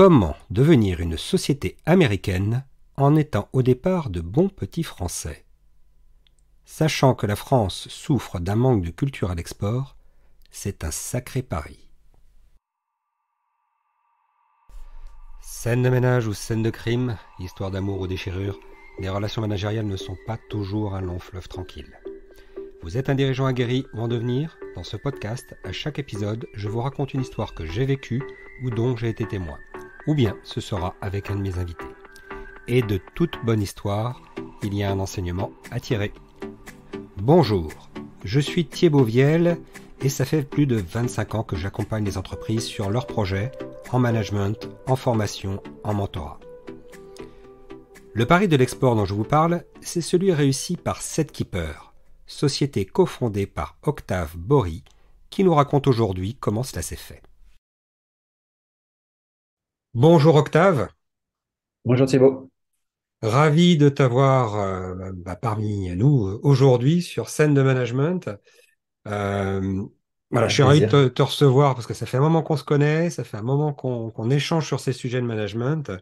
Comment devenir une société américaine en étant au départ de bons petits Français? Sachant que la France souffre d'un manque de culture à l'export, c'est un sacré pari. Scène de ménage ou scène de crime, histoire d'amour ou déchirure, les relations managériales ne sont pas toujours un long fleuve tranquille. Vous êtes un dirigeant aguerri ou en devenir? Dans ce podcast, à chaque épisode, je vous raconte une histoire que j'ai vécue ou dont j'ai été témoin. Ou bien ce sera avec un de mes invités. Et de toute bonne histoire, il y a un enseignement à tirer. Bonjour, je suis Thibaut Viel et ça fait plus de 25 ans que j'accompagne les entreprises sur leurs projets, en management, en formation, en mentorat. Le pari de l'export dont je vous parle, c'est celui réussi par SetKeeper, société cofondée par Octave Bory, qui nous raconte aujourd'hui comment cela s'est fait. Bonjour Octave. Bonjour Thibaut. Ravi de t'avoir parmi nous aujourd'hui sur Scène de Management. Euh, voilà, je Un suis ravi de plaisir. te recevoir parce que ça fait un moment qu'on se connaît, ça fait un moment qu'on échange sur ces sujets de management.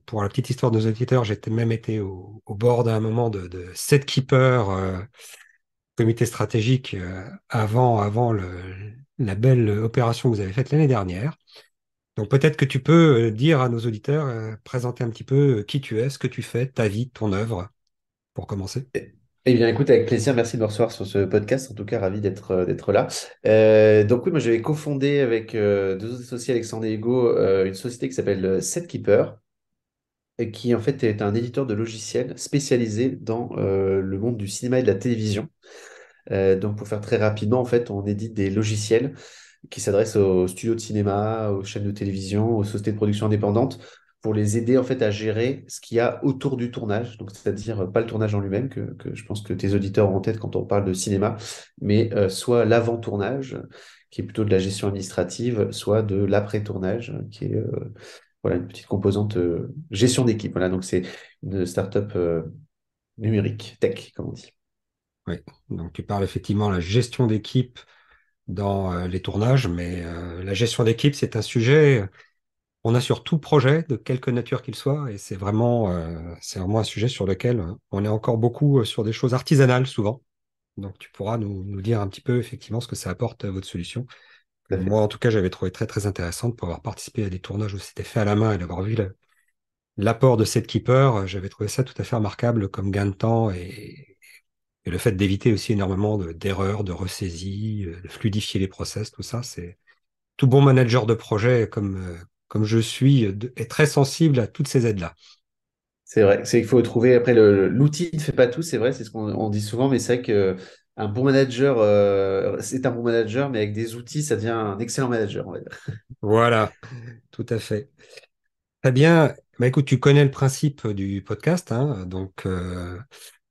Pour la petite histoire de nos auditeurs, j'ai même été au bord d'un moment de SetKeeper, comité stratégique, avant la belle opération que vous avez faite l'année dernière. Donc peut-être que tu peux dire à nos auditeurs, présenter un petit peu qui tu es, ce que tu fais, ta vie, ton œuvre, pour commencer. Eh bien, écoute, avec plaisir, merci de me recevoir sur ce podcast. En tout cas, ravi d'être là. Donc oui, moi j'avais cofondé avec deux autres associés, Alexandre et Hugo, une société qui s'appelle SetKeeper, et qui en fait est un éditeur de logiciels spécialisé dans le monde du cinéma et de la télévision. Donc pour faire très rapidement, en fait, on édite des logiciels qui s'adresse aux studios de cinéma, aux chaînes de télévision, aux sociétés de production indépendantes, pour les aider en fait à gérer ce qu'il y a autour du tournage. Donc, c'est-à-dire pas le tournage en lui-même, que je pense que tes auditeurs ont en tête quand on parle de cinéma, mais soit l'avant-tournage, qui est plutôt de la gestion administrative, soit de l'après-tournage, qui est voilà, une petite composante gestion d'équipe. Voilà, donc c'est une startup numérique, tech, comme on dit. Oui. Donc tu parles effectivement de la gestion d'équipe dans les tournages, mais la gestion d'équipe, c'est un sujet qu'on a sur tout projet, de quelque nature qu'il soit, et c'est vraiment un sujet sur lequel on est encore beaucoup sur des choses artisanales souvent. Donc tu pourras nous dire un petit peu effectivement ce que ça apporte à votre solution. Tout à Moi, fait. en tout cas, j'avais trouvé très très intéressante pour avoir participé à des tournages où c'était fait à la main et d'avoir vu l'apport de cette keeper. J'avais trouvé ça tout à fait remarquable comme gain de temps et le fait d'éviter aussi énormément d'erreurs, de ressaisies, de fluidifier les process, tout ça, c'est tout bon manager de projet comme je suis est très sensible à toutes ces aides-là. C'est vrai, c'est qu'il faut trouver. Après, l'outil ne fait pas tout, c'est vrai, c'est ce qu'on dit souvent, mais c'est vrai que un bon manager, c'est un bon manager, mais avec des outils, ça devient un excellent manager, on va dire. Voilà, tout à fait. Très bien. Bah, écoute, tu connais le principe du podcast, hein, donc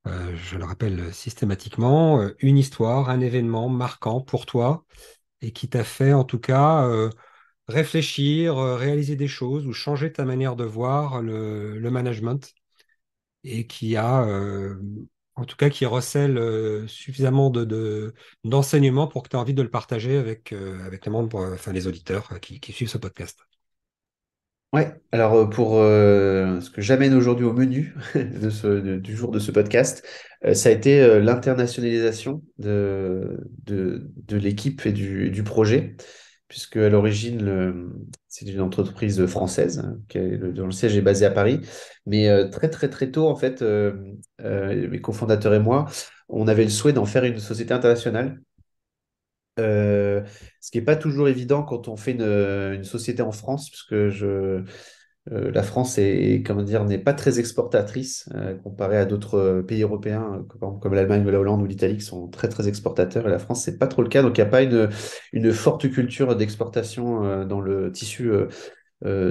je le rappelle systématiquement, une histoire, un événement marquant pour toi et qui t'a fait en tout cas réfléchir, réaliser des choses ou changer ta manière de voir le management et qui a, en tout cas, qui recèle suffisamment d'enseignements pour que tu aies envie de le partager avec les membres, enfin les auditeurs qui suivent ce podcast. Ouais, alors pour ce que j'amène aujourd'hui au menu du jour de ce podcast, ça a été l'internationalisation de l'équipe et du projet, puisque à l'origine, c'est une entreprise française, hein, dont le siège est basé à Paris, mais très très très tôt, en fait, mes cofondateurs et moi, on avait le souhait d'en faire une société internationale. Euh, Ce qui n'est pas toujours évident quand on fait une société en France, puisque la France comment dire, n'est pas très exportatrice comparée à d'autres pays européens, par exemple, comme l'Allemagne ou la Hollande ou l'Italie, qui sont très très exportateurs. Et la France, c'est pas trop le cas. Donc, il n'y a pas une forte culture d'exportation dans le tissu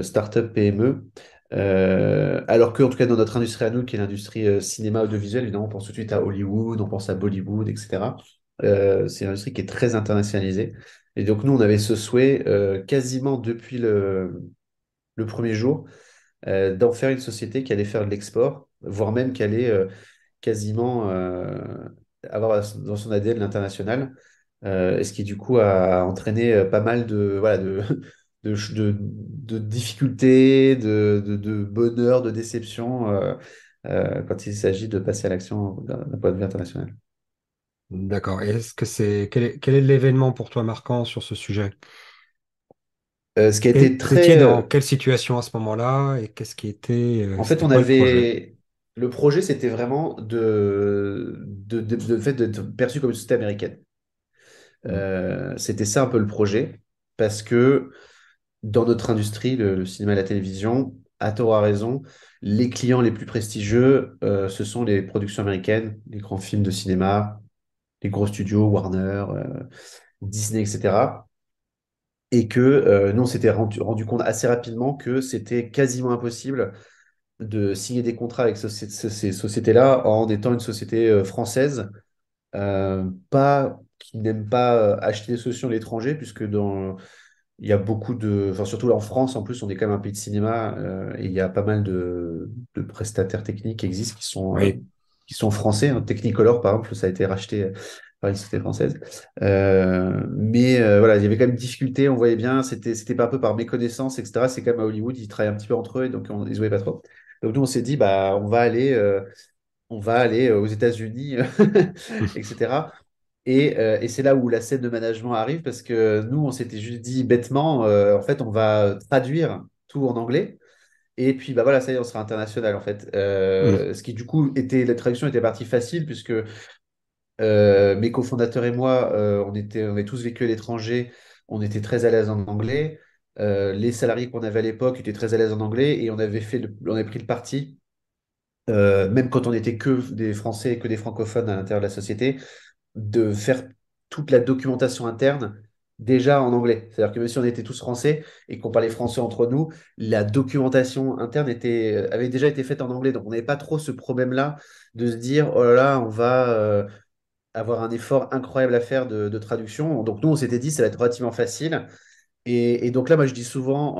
start-up PME. Alors que, en tout cas, dans notre industrie à nous, qui est l'industrie cinéma audiovisuel, évidemment, on pense tout de suite à Hollywood, on pense à Bollywood, etc. C'est une industrie qui est très internationalisée. Et donc, nous, on avait ce souhait quasiment depuis le premier jour d'en faire une société qui allait faire de l'export, voire même qui allait quasiment avoir dans son ADN l'international. Et ce qui, du coup, a entraîné pas mal voilà, de difficultés, de bonheur, de déception quand il s'agit de passer à l'action d'un point de vue international. D'accord. Et est-ce que quel est l'événement pour toi marquant sur ce sujet? Ce qui a été Vous étiez très... dans quelle situation à ce moment-là et qu'est-ce qui était, en fait, c'était on quoi le projet? avait... Le projet, c'était vraiment de fait d'être perçu comme une société américaine. Hmm. C'était ça un peu le projet, parce que dans notre industrie, le cinéma et la télévision, à tort ou à raison, les clients les plus prestigieux, ce sont les productions américaines, les grands films de cinéma, les gros studios, Warner, Disney, etc. Et que nous, on s'était rendu compte assez rapidement que c'était quasiment impossible de signer des contrats avec ces sociétés-là en étant une société française, pas, qui n'aime pas acheter des solutions à l'étranger, puisque il y a beaucoup de, enfin, surtout en France, en plus, on est quand même un pays de cinéma, et il y a pas mal de prestataires techniques qui existent, Oui. qui sont français, hein. Technicolor, par exemple, ça a été racheté par une société française. Mais voilà, il y avait quand même une difficulté, on voyait bien, c'était pas un peu par méconnaissance, etc. C'est quand même à Hollywood, ils travaillent un petit peu entre eux, et donc ils se voyaient pas trop. Donc nous, on s'est dit, bah, on va aller aux États-Unis, etc. Et c'est là où la scène de management arrive parce que nous, on s'était juste dit bêtement, en fait, on va traduire tout en anglais. Et puis, bah voilà, ça y est, on sera international, en fait. Hmm. Ce qui, du coup, la traduction était partie facile puisque mes cofondateurs et moi, on est tous vécu à l'étranger, on était très à l'aise en anglais. Les salariés qu'on avait à l'époque étaient très à l'aise en anglais et on avait pris le parti, même quand on n'était que des Français et que des francophones à l'intérieur de la société, de faire toute la documentation interne déjà en anglais. C'est-à-dire que même si on était tous français et qu'on parlait français entre nous, la documentation interne avait déjà été faite en anglais. Donc on n'avait pas trop ce problème-là de se dire, oh là là, on va avoir un effort incroyable à faire de traduction. Donc nous, on s'était dit, ça va être relativement facile. Et donc là, moi, je dis souvent,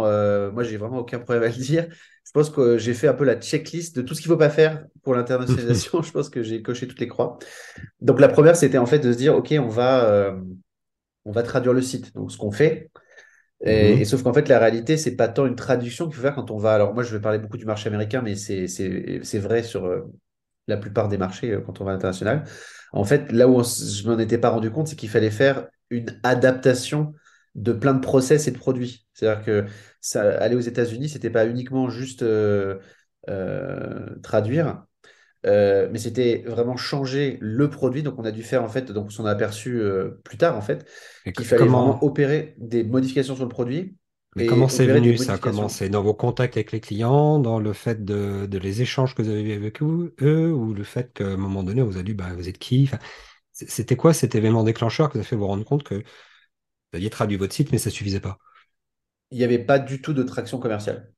moi, j'ai vraiment aucun problème à le dire. Je pense que j'ai fait un peu la checklist de tout ce qu'il ne faut pas faire pour l'internationalisation. Je pense que j'ai coché toutes les croix. Donc la première, c'était en fait de se dire, OK, on va traduire le site. Donc ce qu'on fait. Et Mhm. sauf qu'en fait, la réalité, c'est pas tant une traduction qu'il faut faire quand on va. Alors moi, je vais parler beaucoup du marché américain, mais c'est vrai sur la plupart des marchés quand on va à l'international. En fait, là où je m'en étais pas rendu compte, c'est qu'il fallait faire une adaptation de plein de process et de produits. C'est-à-dire que aller aux États-Unis, c'était pas uniquement juste traduire, mais c'était vraiment changer le produit. Donc, on a dû faire, en fait, donc on s'en a aperçu plus tard, en fait, qu'il Et fallait vraiment opérer des modifications sur le produit mais comment et c'est opérer des venu ça? Comment modifications. c'est dans vos contacts avec les clients, dans le fait de les échanges que vous avez eu avec eux, ou le fait qu'à un moment donné, on vous a dit, bah, vous êtes qui? Enfin, c'était quoi cet événement déclencheur qui vous a fait vous rendre compte que vous aviez traduit votre site, mais ça suffisait pas? Il n'y avait pas du tout de traction commerciale.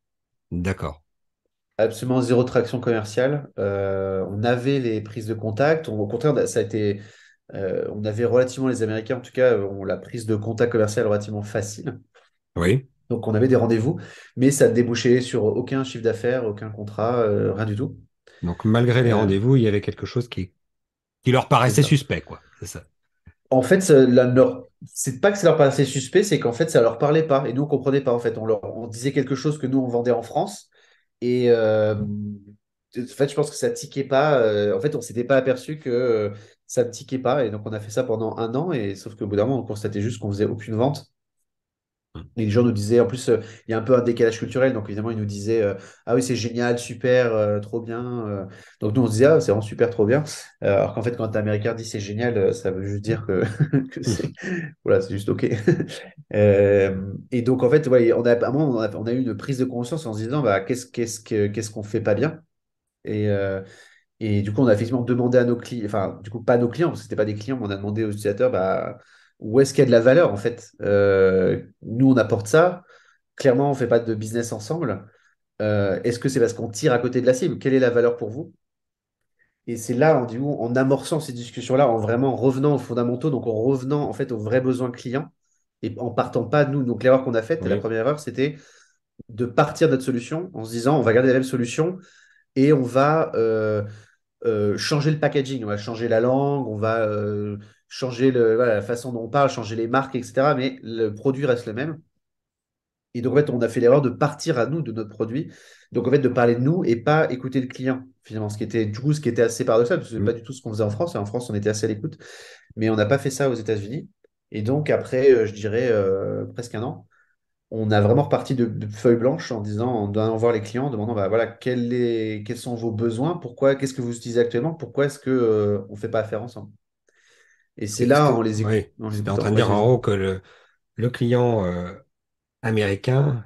D'accord. Absolument zéro traction commerciale. On avait les prises de contact. Au contraire, ça a été, on avait relativement, les Américains en tout cas, ont la prise de contact commerciale relativement facile. Oui. Donc on avait des rendez-vous, mais ça ne débouchait sur aucun chiffre d'affaires, aucun contrat, rien du tout. Donc, malgré les Euh, rendez-vous, il y avait quelque chose qui leur c'est paraissait ça. suspect, quoi. C'est ça. En fait, c'est pas que ça leur paraissait suspect, c'est qu'en fait, ça leur parlait pas. Et nous, on comprenait pas. En fait, on disait quelque chose que nous, on vendait en France. Et en fait, je pense que ça tiquait pas. En fait, on s'était pas aperçu que ça ne tiquait pas. Et donc, on a fait ça pendant un an. Et sauf qu'au bout d'un moment, on constatait juste qu'on faisait aucune vente. Et les gens nous disaient, en plus, il y a un peu un décalage culturel. Donc, évidemment, ils nous disaient, ah oui, c'est génial, super, trop bien. Donc, nous, on se disait, ah, c'est vraiment super, trop bien. Alors qu'en fait, quand un Américain dit c'est génial, ça veut juste dire que, que c'est voilà, c'est juste OK. Et donc, en fait, ouais, à un moment, on a eu une prise de conscience en se disant, bah, qu'est-ce qu'on fait pas bien? Et, euh, et du coup, on a effectivement demandé à nos clients, enfin, du coup, pas à nos clients, parce que c'était pas des clients, mais on a demandé aux utilisateurs, bah, où est-ce qu'il y a de la valeur, en fait. Nous, on apporte ça. Clairement, on ne fait pas de business ensemble. Est-ce que c'est parce qu'on tire à côté de la cible? Quelle est la valeur pour vous? Et c'est là, du coup, en amorçant ces discussions-là, en vraiment revenant aux fondamentaux, donc en revenant en fait aux vrais besoins clients, et en partant pas de nous. Donc l'erreur qu'on a faite, la Oui. première erreur, c'était de partir de notre solution en se disant, on va garder la même solution et on va changer le packaging, on va changer la langue, on va changer voilà, la façon dont on parle, changer les marques, etc. Mais le produit reste le même. Et donc, en fait, on a fait l'erreur de partir à nous de notre produit. Donc, en fait, de parler de nous et pas écouter le client, finalement. Ce qui était, du coup, ce qui était assez paradoxal, parce que ce n'est Mm. pas du tout ce qu'on faisait en France. Et en France, on était assez à l'écoute. Mais on n'a pas fait ça aux États-Unis. Et donc, après, je dirais presque un an, on a vraiment reparti de feuille blanche en disant, en allant voir les clients, en demandant, bah, voilà, quels sont vos besoins? Pourquoi, qu'est-ce que vous utilisez actuellement? Pourquoi est-ce que, on ne fait pas affaire ensemble? Et c'est là, Oui, en les c'était en écoutant. train de Vas-y, dire en vas-y. gros que le client américain,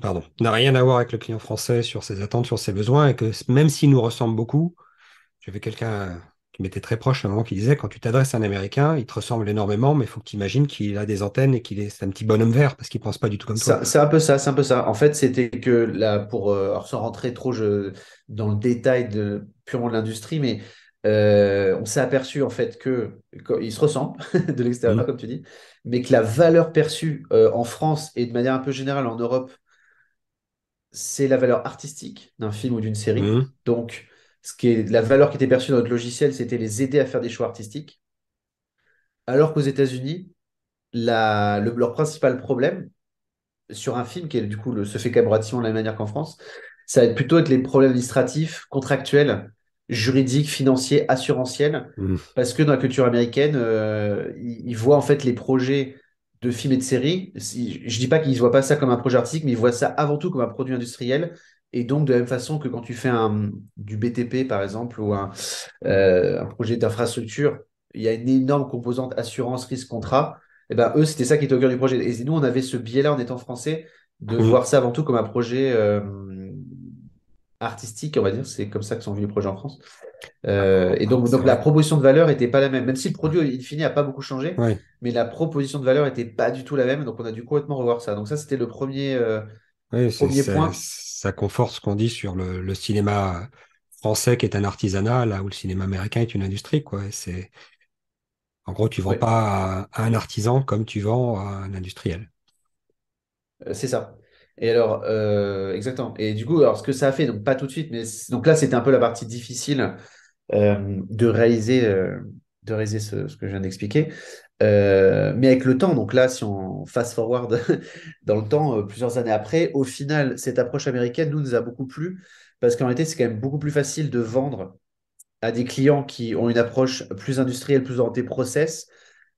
pardon, n'a rien à voir avec le client français sur ses attentes, sur ses besoins, et que même s'il nous ressemble beaucoup, j'avais quelqu'un qui m'était très proche à un moment qui disait, quand tu t'adresses à un Américain, il te ressemble énormément, mais il faut que tu imagines qu'il a des antennes et c'est un petit bonhomme vert parce qu'il pense pas du tout comme toi. C'est un peu ça, c'est un peu ça. En fait, c'était que là, alors sans rentrer trop dans le détail purement de l'industrie, mais on s'est aperçu en fait ils se ressemblent de l'extérieur, Mhm. comme tu dis, mais que la valeur perçue en France et de manière un peu générale en Europe, c'est la valeur artistique d'un film ou d'une série. Mhm. Donc, la valeur qui était perçue dans notre logiciel, c'était les aider à faire des choix artistiques. Alors qu'aux États-Unis, leur principal problème, sur un film qui est, du coup se fait quand même relativement de la même manière qu'en France, ça va être plutôt avec les problèmes administratifs, contractuels, juridiques, financiers, assurantiels, Mhm. parce que dans la culture américaine, ils voient en fait les projets de films et de séries. Je dis pas qu'ils ne voient pas ça comme un projet artistique, mais ils voient ça avant tout comme un produit industriel. Et donc, de la même façon que quand tu fais du BTP, par exemple, ou un projet d'infrastructure, il y a une énorme composante assurance, risque, contrat. Et ben, eux, c'était ça qui était au cœur du projet. Et nous, on avait ce biais-là en étant français de Mhm. voir ça avant tout comme un projet artistique, on va dire. C'est comme ça que sont vus les projets en France. Et C'est donc la vrai. proposition de valeur n'était pas la même. Même si le produit, in fine, n'a pas beaucoup changé, Ouais. mais la proposition de valeur n'était pas du tout la même. Donc, on a dû complètement revoir ça. Donc, ça, c'était le Oui, premier point. ça conforte ce qu'on dit sur le cinéma français qui est un artisanat, là où le cinéma américain est une industrie, quoi. Et en gros, tu vends Ouais. pas à un artisan comme tu vends à un industriel. C'est ça. Et alors, exactement. Et du coup, alors, ce que ça a fait, donc pas tout de suite, mais donc là, c'était un peu la partie difficile de réaliser ce que je viens d'expliquer. Mais avec le temps, donc là, si on fast forward dans le temps, plusieurs années après, au final, cette approche américaine nous a beaucoup plu parce qu'en réalité, c'est quand même beaucoup plus facile de vendre à des clients qui ont une approche plus industrielle, plus orientée process,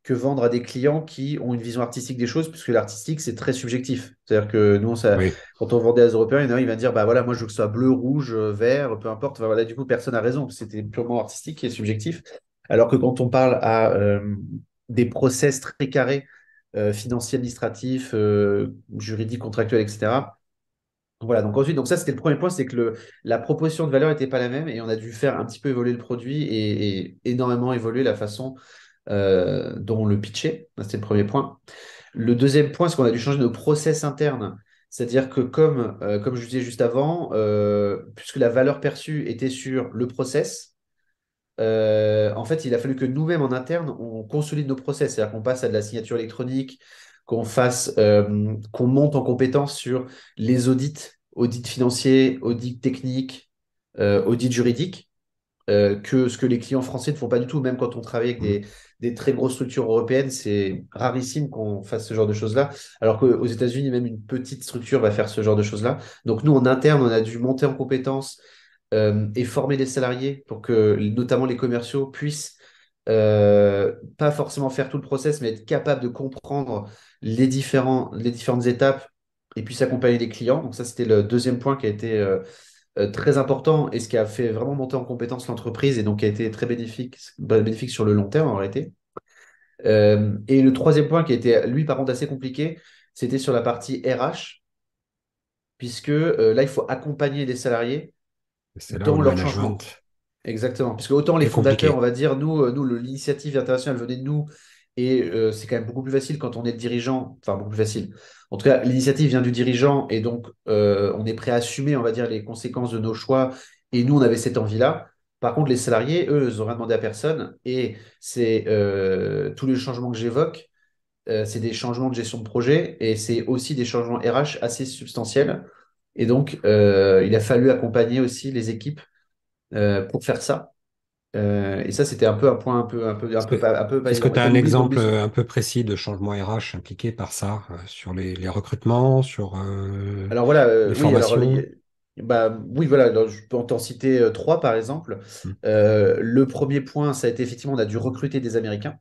que vendre à des clients qui ont une vision artistique des choses, puisque l'artistique, c'est très subjectif. C'est-à-dire que nous, Oui. quand on vendait à des Européens, il y en a un, il va dire, bah voilà, moi je veux que ce soit bleu, rouge, vert, peu importe. Enfin, voilà, du coup, personne n'a raison, c'était purement artistique et subjectif. Alors que quand on parle à des process très carrés, financiers, administratifs, juridiques, contractuels, etc., voilà, donc ensuite, donc ça c'était le premier point, c'est que la proposition de valeur n'était pas la même et on a dû faire un petit peu évoluer le produit et énormément évoluer la façon dont on le pitchait. Ça, c'était le premier point. Le deuxième point, c'est qu'on a dû changer nos process internes. C'est-à-dire que comme je disais juste avant, puisque la valeur perçue était sur le process, en fait, il a fallu que nous-mêmes en interne, on consolide nos process. C'est-à-dire qu'on passe à de la signature électronique, qu'on monte en compétence sur les audits, audits financiers, audits techniques, audits juridiques que ce que les clients français ne font pas du tout. Même quand on travaille avec Mm. des très grosses structures européennes, c'est rarissime qu'on fasse ce genre de choses-là. Alors qu'aux États-Unis, même une petite structure va faire ce genre de choses-là. Donc nous, en interne, on a dû monter en compétences et former les salariés pour que notamment les commerciaux puissent pas forcément faire tout le process, mais être capables de comprendre les différentes étapes et puis s'accompagner les clients. Donc ça, c'était le deuxième point qui a été très important et ce qui a fait vraiment monter en compétence l'entreprise et donc qui a été très bénéfique sur le long terme en réalité. Et le troisième point qui a été, lui, par contre, assez compliqué, c'était sur la partie RH, puisque là, il faut accompagner les salariés C'est là où dans le leur changement. management Exactement. Puisque autant les est fondateurs, on compliqué. va dire, l'initiative internationale venait de nous, et c'est quand même beaucoup plus facile quand on est le dirigeant, enfin beaucoup plus facile. En tout cas, l'initiative vient du dirigeant, et donc on est prêt à assumer, on va dire, les conséquences de nos choix, et nous, on avait cette envie-là. Par contre, les salariés, eux, ils n'ont rien demandé à personne, et c'est tous les changements que j'évoque, c'est des changements de gestion de projet, et c'est aussi des changements RH assez substantiels. Et donc, il a fallu accompagner aussi les équipes pour faire ça. Et ça, c'était un peu un point Est-ce que un peu pas est-ce que évident. tu Et as qu'on un oublie exemple un peu précis de changement RH impliqué par ça, sur les recrutements, sur Alors voilà, les oui, alors formations? bah, oui, voilà, alors, je peux en t'en citer trois par exemple. Mhm. Le premier point, ça a été effectivement, on a dû recruter des Américains.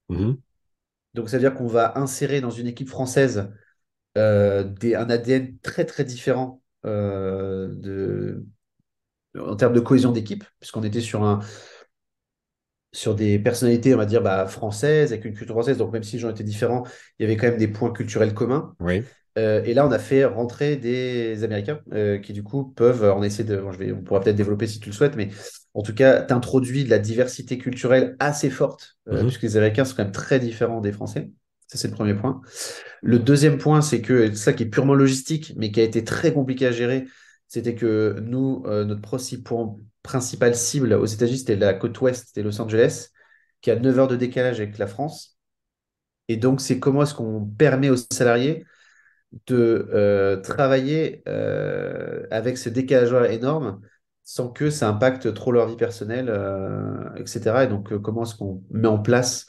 Mhm. Donc, ça veut dire qu'on va insérer dans une équipe française un ADN très très différent en termes de cohésion d'équipe, puisqu'on était sur des personnalités, on va dire, bah, françaises, avec une culture française. Donc, même si les gens étaient différents, il y avait quand même des points culturels communs. Oui. Et là, on a fait rentrer des Américains qui, du coup, peuvent, on essaie de, bon, on pourra peut-être développer si tu le souhaites, mais en tout cas, t'introduis de la diversité culturelle assez forte, Mhm. puisque les Américains sont quand même très différents des Français. Ça, c'est le premier point. Le deuxième point, c'est que ça qui est purement logistique, mais qui a été très compliqué à gérer, c'était que nous, notre principale cible aux États-Unis, c'était la côte ouest, c'était Los Angeles, qui a 9 heures de décalage avec la France. Et donc, c'est comment est-ce qu'on permet aux salariés de travailler avec ce décalage horaire énorme sans que ça impacte trop leur vie personnelle, etc. Et donc, comment est-ce qu'on met en place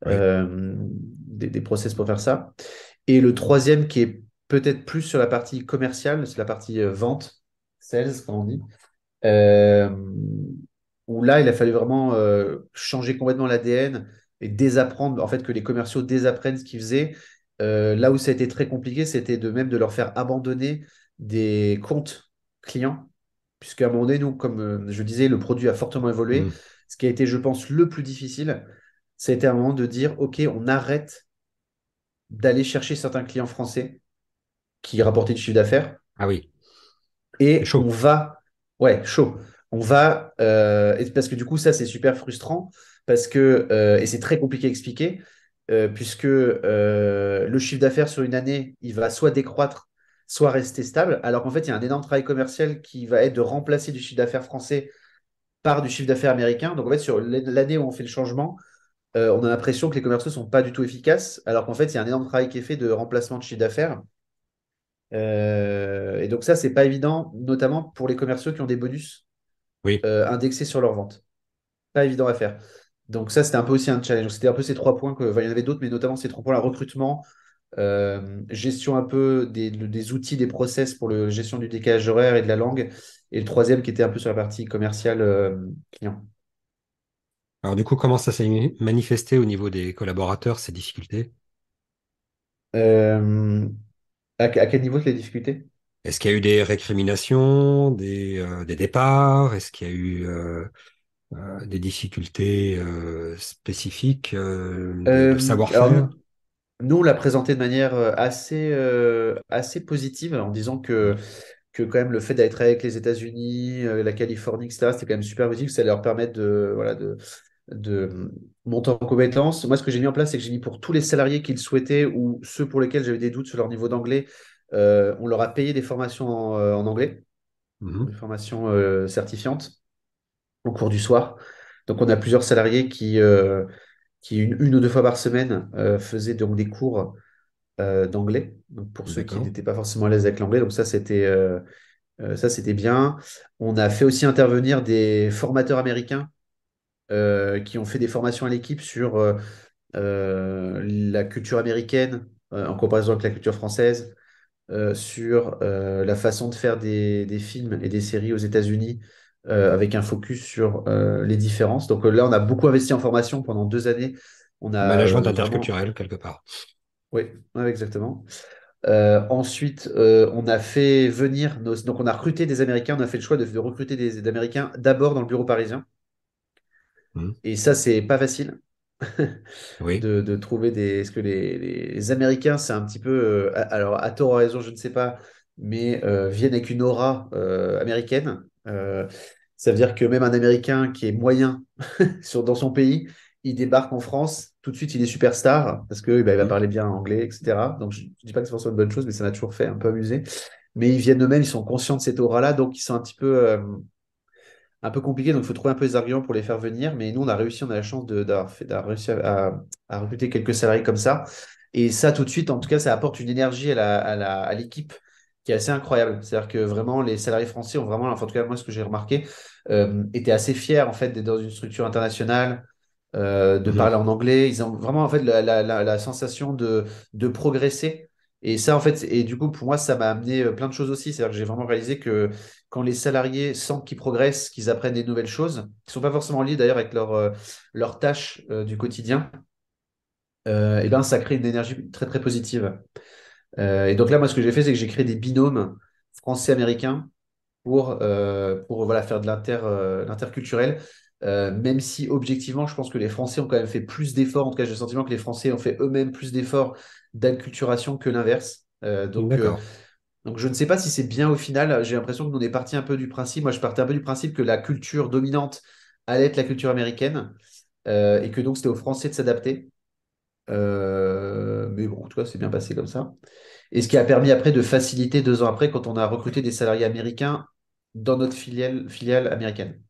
Oui. des process pour faire ça? Et le troisième, qui est peut-être plus sur la partie commerciale, c'est la partie vente, sales, comme on dit, euh, où là, il a fallu vraiment changer complètement l'ADN et désapprendre, en fait, que les commerciaux désapprennent ce qu'ils faisaient. Là où ça a été très compliqué, c'était de même de leur faire abandonner des comptes clients, puisqu'à un moment donné, nous, comme je disais, le produit a fortement évolué. Mhm. Ce qui a été, je pense, le plus difficile, c'était à un moment de dire, OK, on arrête d'aller chercher certains clients français qui rapportaient du chiffre d'affaires Ah oui, c'est et on chaud. va, ouais, chaud. On va, parce que du coup, ça, c'est super frustrant, parce que, et c'est très compliqué à expliquer, puisque le chiffre d'affaires sur une année, il va soit décroître, soit rester stable, alors qu'en fait, il y a un énorme travail commercial qui va être de remplacer du chiffre d'affaires français par du chiffre d'affaires américain. Donc, en fait, sur l'année où on fait le changement, on a l'impression que les commerciaux sont pas du tout efficaces, alors qu'en fait, il y a un énorme travail qui est fait de remplacement de chiffre d'affaires. Et donc ça, c'est pas évident, notamment pour les commerciaux qui ont des bonus Oui. indexés sur leurs ventes. Pas évident à faire. Donc ça, c'était un peu aussi un challenge. C'était un peu ces trois points enfin, il y en avait d'autres, mais notamment ces trois points, là, recrutement, gestion un peu des outils, des process pour la gestion du décalage horaire et de la langue. Et le troisième qui était un peu sur la partie commerciale client. Alors du coup, comment ça s'est manifesté au niveau des collaborateurs, ces difficultés? Euh, à quel niveau les difficultés? Est-ce qu'il y a eu des récriminations, des départs? Est-ce qu'il y a eu des difficultés spécifiques de Alors savoir-faire? nous, on l'a présenté de manière assez positive en disant que quand même le fait d'être avec les États-Unis, la Californie, etc., c'était quand même super positif, ça allait leur permettre voilà, de monter en compétences. Moi, ce que j'ai mis en place, c'est que j'ai mis pour tous les salariés qui le souhaitaient ou ceux pour lesquels j'avais des doutes sur leur niveau d'anglais, on leur a payé des formations en anglais, des Mhm. formations certifiantes au cours du soir. Donc, on a plusieurs salariés qui une ou deux fois par semaine, faisaient donc des cours d'anglais, donc pour ceux qui D'accord. n'étaient pas forcément à l'aise avec l'anglais. Donc, ça, c'était bien. On a fait aussi intervenir des formateurs américains qui ont fait des formations à l'équipe sur la culture américaine en comparaison avec la culture française, sur la façon de faire des films et des séries aux États-Unis avec un focus sur les différences. Donc là, on a beaucoup investi en formation pendant 2 années. On Un a management vraiment... interculturel, quelque part. Oui, ouais, exactement. Ensuite, on a fait venir donc on a recruté des Américains, on a fait le choix de recruter des Américains d'abord dans le bureau parisien. Mhm. Et ça, c'est pas facile Oui. de trouver des. Est-ce que les Américains, c'est un petit peu. Alors, à tort ou à raison, je ne sais pas, mais viennent avec une aura américaine. Ça veut dire que même un Américain qui est moyen dans son pays, il débarque en France, tout de suite, il est superstar parce que bah, il va Mhm. parler bien anglais, etc. Donc, je ne dis pas que c'est forcément une bonne chose, mais ça m'a toujours fait un peu amuser. Mais ils viennent eux-mêmes, ils sont conscients de cette aura-là, donc ils sont un peu compliqué, donc il faut trouver un peu des arguments pour les faire venir. Mais nous, on a réussi, on a la chance d'avoir réussi à recruter quelques salariés comme ça. Et ça, tout de suite, en tout cas, ça apporte une énergie à l'équipe qui est assez incroyable. C'est-à-dire que vraiment, les salariés français ont vraiment, enfin, en tout cas, moi, ce que j'ai remarqué, étaient assez fiers, en fait, d'être dans une structure internationale, de Mhm. parler en anglais. Ils ont vraiment, en fait, la sensation de progresser. Et ça, en fait, et du coup, pour moi, ça m'a amené plein de choses aussi. C'est-à-dire que j'ai vraiment réalisé que quand les salariés sentent qu'ils progressent, qu'ils apprennent des nouvelles choses, qui ne sont pas forcément liées d'ailleurs avec leurs tâches du quotidien, et ben, ça crée une énergie très, très positive. Et donc là, moi, ce que j'ai fait, c'est que j'ai créé des binômes français-américains pour voilà, faire de l'interculturel. Même si objectivement, je pense que les Français ont quand même fait plus d'efforts. En tout cas, j'ai le sentiment que les Français ont fait eux-mêmes plus d'efforts d'acculturation que l'inverse. D'accord. Donc, je ne sais pas si c'est bien au final. J'ai l'impression que nous, on est parti un peu du principe. Moi, je partais un peu du principe que la culture dominante allait être la culture américaine et que donc c'était aux Français de s'adapter. Mais bon, en tout cas, c'est bien passé comme ça. Et ce qui a permis après de faciliter 2 ans après quand on a recruté des salariés américains dans notre filiale américaine.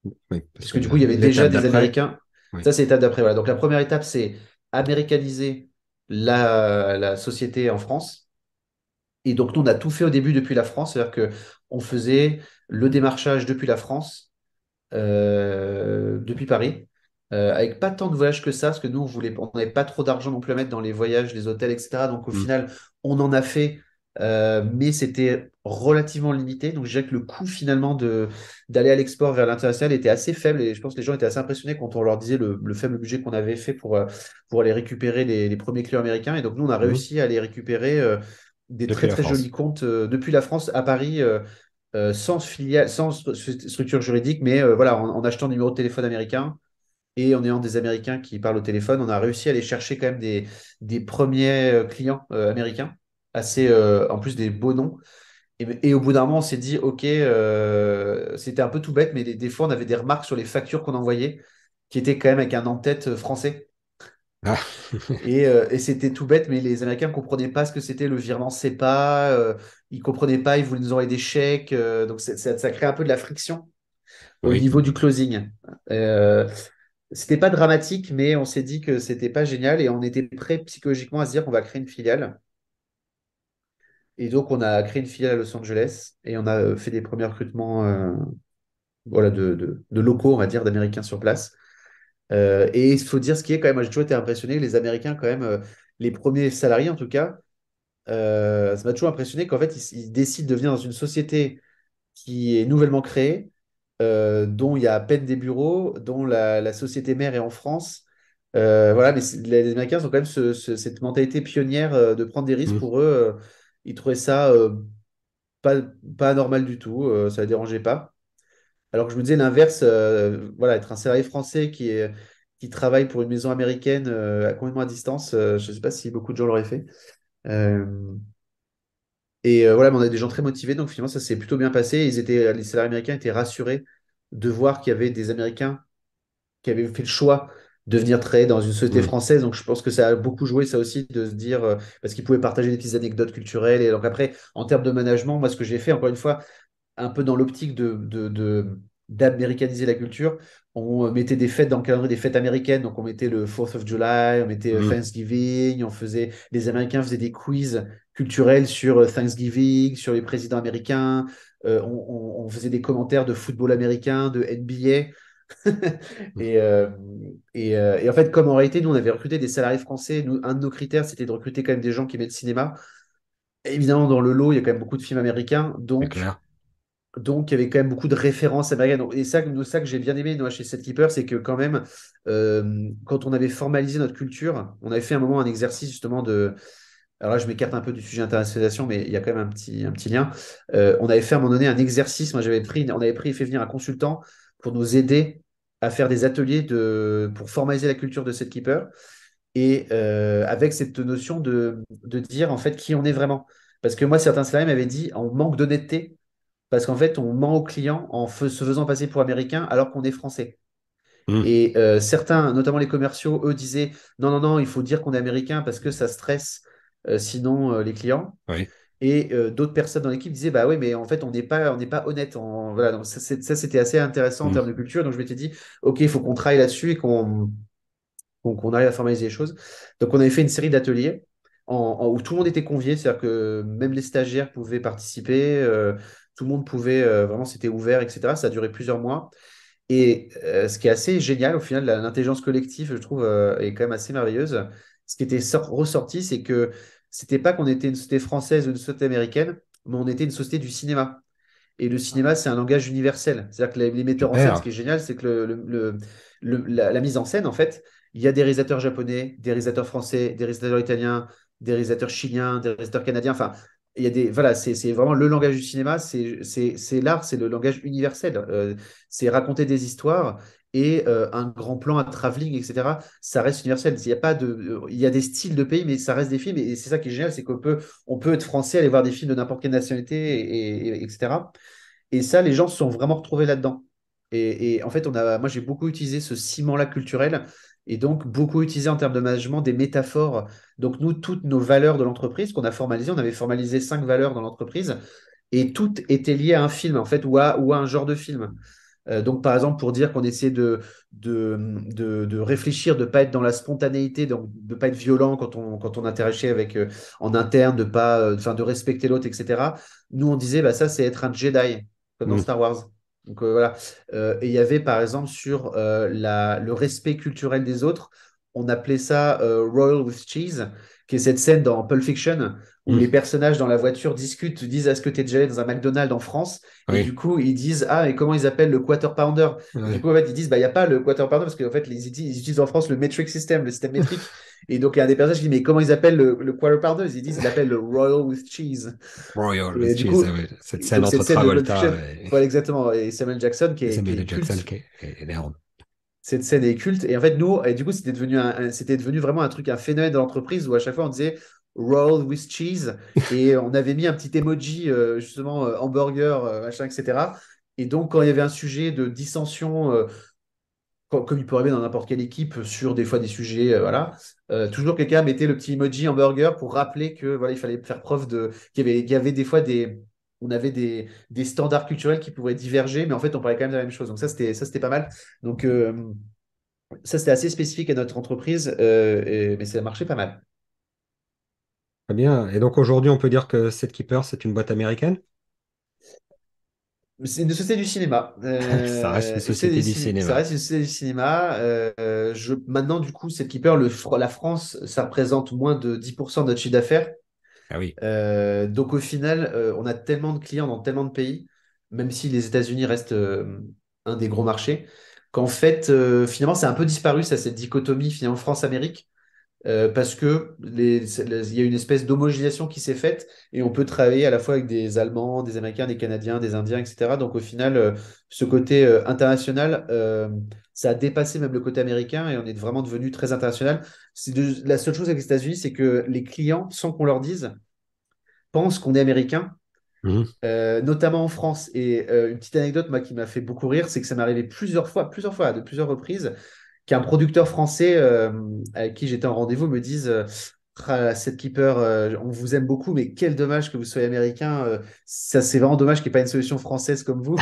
Oui, parce Puisque que du coup, il y avait déjà l'étape des d'après, Américains. oui. Ça, c'est l'étape d'après. Voilà. Donc la première étape, c'est américaniser la société en France. Et donc, nous, on a tout fait au début depuis la France. C'est-à-dire que on faisait le démarchage depuis la France depuis Paris, avec pas tant de voyages que ça, parce que nous, on n'avait pas trop d'argent non plus à mettre dans les voyages, les hôtels, etc. Donc au Mhm. final, on en a fait, mais c'était relativement limité. Donc je dirais que le coût finalement d'aller à l'export vers l'international était assez faible, et je pense que les gens étaient assez impressionnés quand on leur disait le faible budget qu'on avait fait pour aller récupérer les premiers clients américains. Et donc nous, on a Mhm. réussi à aller récupérer des Depuis très la très jolis France. comptes depuis la France à Paris. Sans filiale, sans structure juridique, mais voilà, en achetant un numéro de téléphone américain et en ayant des Américains qui parlent au téléphone, on a réussi à aller chercher quand même des premiers clients américains, assez, en plus des beaux noms. Et au bout d'un moment, on s'est dit, OK, c'était un peu tout bête, mais des fois, on avait des remarques sur les factures qu'on envoyait qui étaient quand même avec un en-tête français. Ah, Et c'était tout bête, mais les Américains ne comprenaient pas ce que c'était le virement SEPA. Ils ne comprenaient pas, ils voulaient nous envoyer des chèques. Donc ça crée un peu de la friction au oui. niveau du closing. Euh, C'était pas dramatique, mais on s'est dit que c'était pas génial et on était prêt psychologiquement à se dire qu'on va créer une filiale. Et donc on a créé une filiale à Los Angeles et on a fait des premiers recrutements voilà, de locaux, on va dire, d'Américains sur place. Et il faut dire ce qui est quand même, moi j'ai toujours été impressionné, les Américains quand même, les premiers salariés en tout cas, ça m'a toujours impressionné qu'en fait ils décident de venir dans une société qui est nouvellement créée, dont il y a à peine des bureaux, dont la société mère est en France. Voilà, mais les Américains ont quand même cette mentalité pionnière de prendre des risques Mhm. pour eux. Ils trouvaient ça pas, pas normal du tout, ça ne les dérangeait pas. Alors que je me disais l'inverse, voilà, être un salarié français qui travaille pour une maison américaine complètement à distance, je ne sais pas si beaucoup de gens l'auraient fait. Euh, voilà, mais on a des gens très motivés, donc finalement, ça s'est plutôt bien passé. Les salariés américains étaient rassurés de voir qu'il y avait des Américains qui avaient fait le choix de venir travailler dans une société Mhm. française. Donc, je pense que ça a beaucoup joué, ça aussi, de se dire, parce qu'ils pouvaient partager des petites anecdotes culturelles. Et donc, après, en termes de management, moi, ce que j'ai fait, encore une fois, un peu dans l'optique d'américaniser la culture. On mettait des fêtes dans le calendrier, des fêtes américaines. Donc, on mettait le 4th of July, on mettait Mhm. Thanksgiving, les Américains faisaient des quiz culturels sur Thanksgiving, sur les présidents américains. On faisait des commentaires de football américain, de NBA. Et, euh, et en fait, comme en réalité, nous, on avait recruté des salariés français, un de nos critères, c'était de recruter quand même des gens qui aimaient le cinéma. Évidemment, dans le lot, il y a quand même beaucoup de films américains. C'est Donc, clair. donc, il y avait quand même beaucoup de références américaines. Et ça que j'ai bien aimé moi, chez Setkeeper, c'est que quand même, quand on avait formalisé notre culture, on avait fait un moment un exercice justement de... Alors là, je m'écarte un peu du sujet internationalisation, mais il y a quand même un petit lien. On avait fait à un moment donné un exercice. On avait pris et fait venir un consultant pour nous aider à faire des ateliers pour formaliser la culture de Setkeeper. Et avec cette notion de dire en fait qui on est vraiment. Parce que moi, certains salariés m'avaient dit, on manque d'honnêteté parce qu'en fait, on ment aux clients se faisant passer pour américain alors qu'on est français. Mhm. Et certains, notamment les commerciaux, eux disaient non, non, non, il faut dire qu'on est américain parce que ça stresse sinon les clients. Oui. Et d'autres personnes dans l'équipe disaient bah oui, mais en fait, on n'est pas honnête. Voilà, donc ça, c'était assez intéressant en termes de Mhm. culture. Donc je m'étais dit ok, il faut qu'on travaille là-dessus et qu'on arrive à formaliser les choses. Donc on avait fait une série d'ateliers. où tout le monde était convié, c'est-à-dire que même les stagiaires pouvaient participer, tout le monde pouvait, vraiment, c'était ouvert, etc. Ça a duré plusieurs mois. Et ce qui est assez génial, au final, l'intelligence collective, je trouve, est quand même assez merveilleuse. Ce qui était ressorti, c'est que c'était pas qu'on était une société française ou une société américaine, mais on était une société du cinéma. Et le cinéma, c'est un langage universel. C'est-à-dire que les metteurs en scène, ce Super. qui est génial, c'est que la mise en scène, en fait, il y a des réalisateurs japonais, des réalisateurs français, des réalisateurs italiens, des réalisateurs chiliens, des réalisateurs canadiens. Enfin, il y a voilà, c'est vraiment le langage du cinéma, c'est l'art, c'est le langage universel. C'est raconter des histoires et un grand plan, un travelling, etc. Ça reste universel. Il y a pas il y a des styles de pays, mais ça reste des films. Et c'est ça qui est génial, c'est on peut être français, aller voir des films de n'importe quelle nationalité, etc. Et ça, les gens se sont vraiment retrouvés là-dedans. Et en fait, moi, j'ai beaucoup utilisé ce ciment-là culturel et donc beaucoup utilisé en termes de management des métaphores. Donc, nous, toutes nos valeurs de l'entreprise qu'on a formalisées, on avait formalisé 5 valeurs dans l'entreprise et toutes étaient liées à un film, en fait, ou à un genre de film. Donc, par exemple, pour dire qu'on essayait de réfléchir, de ne pas être dans la spontanéité, donc de ne pas être violent quand on interagissait en interne, enfin, de respecter l'autre, etc. Nous, on disait, bah, ça, c'est être un Jedi, comme dans Hmm. Star Wars. Donc, voilà. Et il y avait, par exemple, sur le respect culturel des autres, on appelait ça Royal with Cheese, qui est cette scène dans Pulp Fiction où Hmm. les personnages dans la voiture discutent, disent est-ce que tu es déjà allé dans un McDonald's en France? Et du Oui. coup, ils disent ah, et comment ils appellent le quarter pounder? Et du Ouais. coup, en fait, ils disent bah, il n'y a pas le quarter pounder parce qu'en fait, ils utilisent en France le metric system, le système métrique. Et donc, il y a un des personnages qui dit mais comment ils appellent le quarter pounder? Ils disent ils l'appellent le Royal with Cheese. Royal Et with du cheese, coup, ouais. Cette scène donc cette entre scène de Pulp Travolta Fiction, voilà exactement, et Samuel Jackson et qui Samuel L. est Jackson culte. qui est énorme. Cette scène est culte. Et en fait, nous, et du coup, c'était devenu vraiment un truc, un phénomène de l'entreprise où à chaque fois on disait roll with cheese et on avait mis un petit emoji, justement, hamburger, machin, etc. Et donc, quand il y avait un sujet de dissension, comme il peut arriver dans n'importe quelle équipe sur des fois des sujets, voilà, toujours quelqu'un mettait le petit emoji hamburger pour rappeler que voilà, il fallait faire preuve qu'il y avait des fois on avait des standards culturels qui pouvaient diverger, mais en fait, on parlait quand même de la même chose. Donc ça, c'était pas mal. Donc, ça, c'était assez spécifique à notre entreprise, mais ça marchait pas mal. Très bien. Et donc aujourd'hui, on peut dire que Keeper, c'est une boîte américaine? C'est une société du cinéma. Ça reste une société du Ça cinéma. reste une société du cinéma. Maintenant, du coup, cette Keeper, la France, ça représente moins de 10% de notre chiffre d'affaires. Ah oui. Donc, au final, on a tellement de clients dans tellement de pays, même si les États-Unis restent un des gros marchés, qu'en fait, finalement, c'est un peu disparu, ça, cette dichotomie, finalement, France-Amérique. Parce que il y a une espèce d'homogénéisation qui s'est faite et on peut travailler à la fois avec des Allemands, des Américains, des Canadiens, des Indiens, etc. Donc au final, ce côté international, ça a dépassé même le côté américain et on est vraiment devenu très international. La seule chose avec les États-Unis, c'est que les clients, sans qu'on leur dise, pensent qu'on est américain. Mhm. Notamment en France. Et une petite anecdote, moi, qui m'a fait beaucoup rire, c'est que ça m'est arrivé plusieurs fois, de plusieurs reprises, qu'un producteur français avec qui j'étais en rendez-vous me dise Seth Keeper, on vous aime beaucoup, mais quel dommage que vous soyez américain. Ça, c'est vraiment dommage qu'il n'y ait pas une solution française comme vous.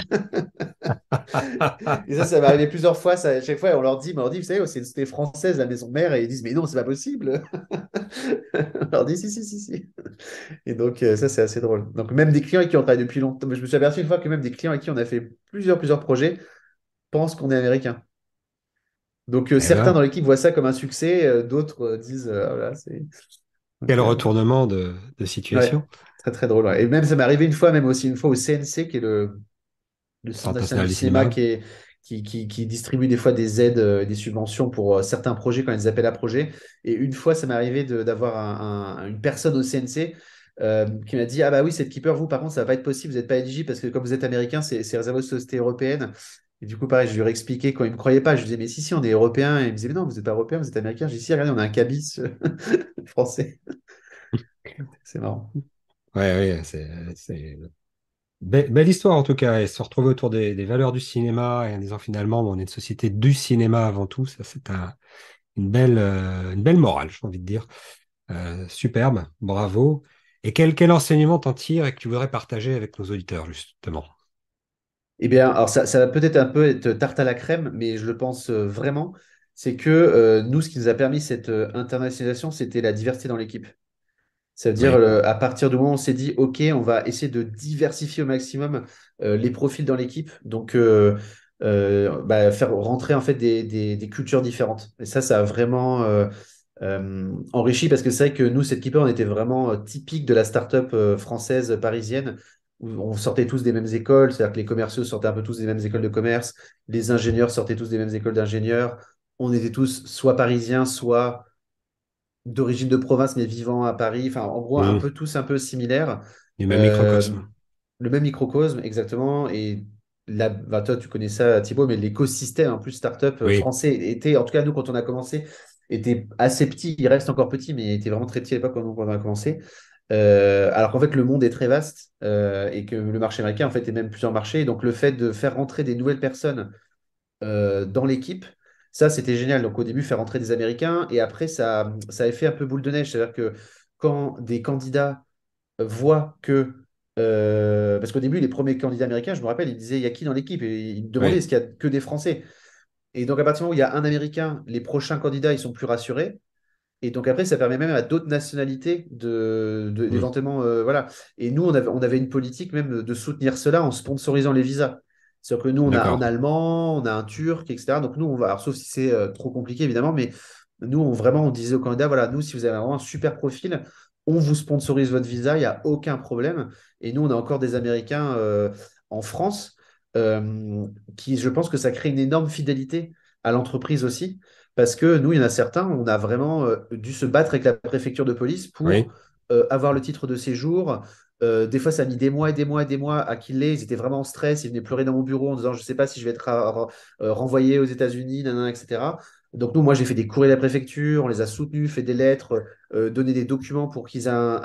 Et ça m'est arrivé plusieurs fois. Ça, à chaque fois, on leur dit, vous savez, c'est une société française, la maison mère, et ils disent, mais non, c'est pas possible. On leur dit, si, si, si, si. Et donc, ça, c'est assez drôle. Donc, même des clients avec qui on travaille depuis longtemps, je me suis aperçu une fois que même des clients avec qui on a fait plusieurs projets pensent qu'on est américain. Donc, Eh certains ben, dans l'équipe voient ça comme un succès, d'autres disent, ah, voilà, c'est. quel Donc, retournement de ouais, situation. très très drôle. Ouais. Et même, ça m'est arrivé une fois, même aussi une fois au CNC, qui est le Centre Centre national national du du cinéma, cinéma. qui distribue des fois des aides, des subventions pour certains projets quand ils appellent à projets. Et une fois, ça m'est arrivé d'avoir une personne au CNC qui m'a dit, ah bah oui, cette keeper, vous, par contre, ça va pas être possible, vous n'êtes pas éligible parce que comme vous êtes américain, c'est réservé aux sociétés européennes. Et du coup, pareil, je lui ai réexpliqué quand il ne me croyait pas. Je lui disais, mais si, si, on est européen. Et il me disait, mais non, vous n'êtes pas européen, vous êtes américain. J'ai dit, si, regardez, on a un cabis français. C'est marrant. Ouais, ouais, c'est belle histoire en tout cas. Et se retrouver autour des valeurs du cinéma et en disant finalement, bon, on est une société du cinéma avant tout, ça c'est une belle morale, j'ai envie de dire. Superbe, bravo. Et quel enseignement t'en tires et que tu voudrais partager avec nos auditeurs, justement? Eh bien, alors ça va peut-être un peu être tarte à la crème, mais je le pense vraiment. C'est que nous, ce qui nous a permis cette internationalisation, c'était la diversité dans l'équipe. Ça veut dire, Oui. à partir du moment où on s'est dit, OK, on va essayer de diversifier au maximum les profils dans l'équipe. Donc, faire rentrer en fait des cultures différentes. Et ça a vraiment enrichi parce que c'est vrai que nous, cette Keeper, on était vraiment typique de la startup française parisienne où on sortait tous des mêmes écoles. C'est-à-dire que les commerciaux sortaient un peu tous des mêmes écoles de commerce. Les ingénieurs sortaient tous des mêmes écoles d'ingénieurs. On était tous soit parisiens, soit d'origine de province, mais vivant à Paris. Enfin, en gros, un Mmh. peu tous un peu similaires. Du même Euh, microcosme. le même microcosme, exactement. Et là, bah, toi, tu connais ça, Thibaut, mais l'écosystème, en plus, startup Oui, français était, en tout cas, nous, quand on a commencé, était assez petit. Il reste encore petit, mais il était vraiment très petit à l'époque quand on a commencé. Alors qu'en fait, le monde est très vaste et que le marché américain, en fait, est même plusieurs marchés. Donc, le fait de faire rentrer des nouvelles personnes dans l'équipe. Ça, c'était génial. Donc, au début, faire entrer des Américains. Et après, ça a fait un peu boule de neige. C'est-à-dire que quand des candidats voient que. Parce qu'au début, les premiers candidats américains, je me rappelle, ils disaient, il y a qui dans l'équipe? Et ils me demandaient, oui, est-ce qu'il y a que des Français? Et donc, à partir du moment où il y a un Américain, les prochains candidats, ils sont plus rassurés. Et donc après, ça permet même à d'autres nationalités mmh. d'éventuellement, voilà. Et nous, on avait une politique même de soutenir cela en sponsorisant les visas. C'est-à-dire que nous, on a un D'accord. Allemand, on a un Turc, etc. Donc nous, on va, alors, sauf si c'est trop compliqué, évidemment, mais nous, vraiment, on disait aux candidats, voilà, nous, si vous avez vraiment un super profil, on vous sponsorise votre visa, il n'y a aucun problème. Et nous, on a encore des Américains en France qui, je pense que ça crée une énorme fidélité à l'entreprise aussi. Parce que nous, il y en a certains, on a vraiment dû se battre avec la préfecture de police pour Oui, avoir le titre de séjour. Des fois, ça a mis des mois et des mois et des mois à qu'ils l'aient. Ils étaient vraiment en stress. Ils venaient pleurer dans mon bureau en disant, je ne sais pas si je vais être renvoyé aux États-Unis, nanana, etc. Donc nous, moi, j'ai fait des courriers à la préfecture, on les a soutenus, fait des lettres, donné des documents pour qu'ils aient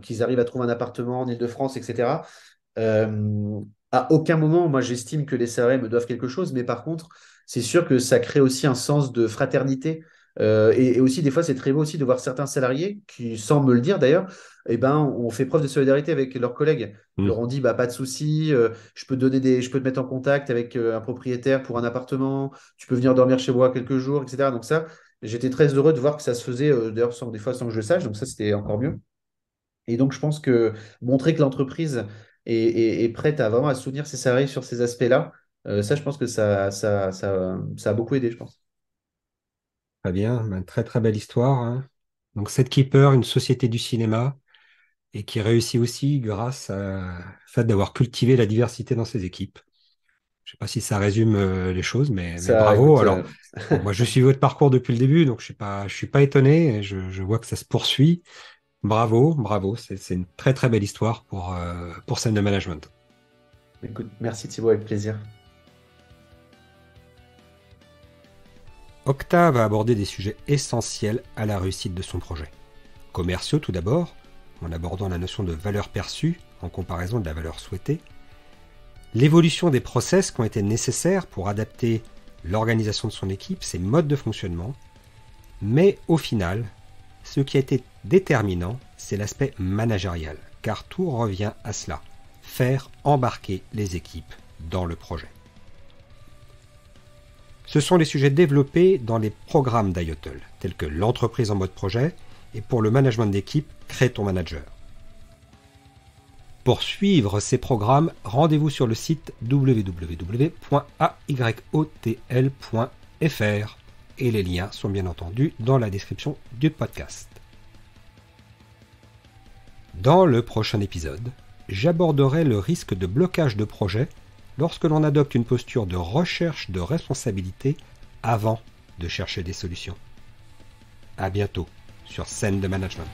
qu'ils arrivent à trouver un appartement en Île-de-France, etc. Euh, à aucun moment, moi, j'estime que les salariés me doivent quelque chose, mais par contre, c'est sûr que ça crée aussi un sens de fraternité. Et aussi, des fois, c'est très beau aussi de voir certains salariés qui, sans me le dire d'ailleurs, eh ben, on fait preuve de solidarité avec leurs collègues. Ils mmh. leur ont dit, bah, pas de souci, je peux te mettre en contact avec un propriétaire pour un appartement, tu peux venir dormir chez moi quelques jours, etc. Donc ça, j'étais très heureux de voir que ça se faisait, d'ailleurs, des fois sans que je le sache, donc ça, c'était encore mieux. Et donc, je pense que montrer que l'entreprise est prête à vraiment à soutenir ses salariés sur ces aspects-là, ça, je pense que ça a beaucoup aidé, je pense. Très bien. Ben, très très belle histoire, hein. Donc, Set Keeper, une société du cinéma, et qui réussit aussi grâce au fait d'avoir cultivé la diversité dans ses équipes. Je ne sais pas si ça résume les choses, mais Ça, bravo. écoute, Alors, bon, moi, je suis votre parcours depuis le début, donc je suis pas étonné. Et je vois que ça se poursuit. Bravo, bravo. C'est une très très belle histoire pour scène de management. écoute, merci Thibaut, avec plaisir. Octa va aborder des sujets essentiels à la réussite de son projet. Commerciaux tout d'abord, en abordant la notion de valeur perçue en comparaison de la valeur souhaitée. L'évolution des process qui ont été nécessaires pour adapter l'organisation de son équipe, ses modes de fonctionnement. Mais au final, ce qui a été déterminant, c'est l'aspect managérial, car tout revient à cela, faire embarquer les équipes dans le projet. Ce sont les sujets développés dans les programmes d'IOTL, tels que l'entreprise en mode projet et pour le management d'équipe, crée ton manager. Pour suivre ces programmes, rendez-vous sur le site www.ayotl.fr et les liens sont bien entendu dans la description du podcast. Dans le prochain épisode, j'aborderai le risque de blocage de projet lorsque l'on adopte une posture de recherche de responsabilité avant de chercher des solutions. À bientôt sur Scène de Management.